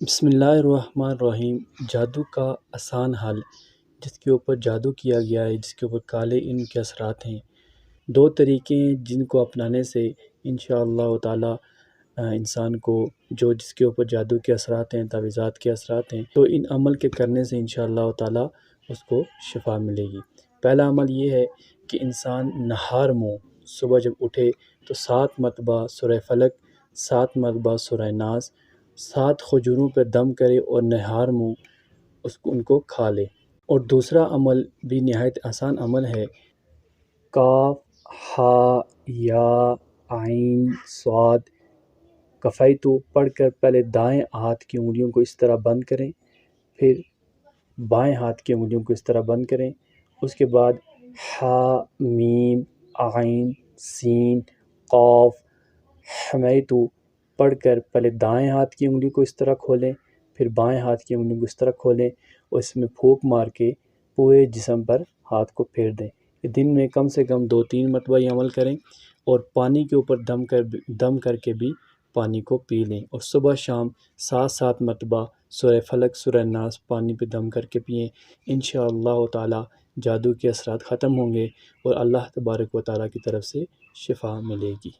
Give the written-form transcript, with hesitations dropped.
بسم اللہ الرحمن الرحیم۔ جادو کا آسان حل، جس کے اوپر جادو کیا گیا ہے، جس کے اوپر کالے علم کے اثرات ہیں۔ دو طریقے ہیں جن کو اپنانے سے انشاءاللہ تعالی انسان کو جس کے اوپر جادو کے اثرات ہیں، تعویذات کے اثرات ہیں، تو ان عمل کے کرنے سے انشاءاللہ تعالی اس کو شفا ملے گی۔ پہلا عمل یہ ہے کہ انسان نہار منہ صبح جب اٹھے تو 7 مرتبہ سورہ فلق، 7 مرتبہ سورہ ناس، 7 کھجوروں پہ دم کرے اور نہار منہ ان کو کھا لے۔ اور دوسرا عمل بھی نہایت آسان عمل ہے۔ کاف ہا یا عین صاد کفیتو پڑھ کر پہلے دائیں ہاتھ کی انگلیوں کو اس طرح بند کریں، پھر بائیں ہاتھ کی انگلیوں کو اس طرح بند کریں، اس کے بعد ہا میم عین سین قاف حمیتو پڑھ کر پہلے دائیں ہاتھ کی انگلی کو اس طرح کھولیں، پھر بائیں ہاتھ کی انگلی کو اس طرح کھولیں اور اس میں پھونک مار کے پورے جسم پر ہاتھ کو پھیر دیں۔ دن میں کم سے کم 2-3 مرتبہ یہ عمل کریں اور پانی کے اوپر دم کر کے بھی پانی کو پی لیں، اور صبح شام 7 مرتبہ سورہ فلق سورہ ناس پانی پہ دم کر کے پئیں۔ انشاءاللہ تعالی جادو کے اثرات ختم ہوں گے اور اللہ تبارک و تعالی کی طرف سے شفا ملے گی۔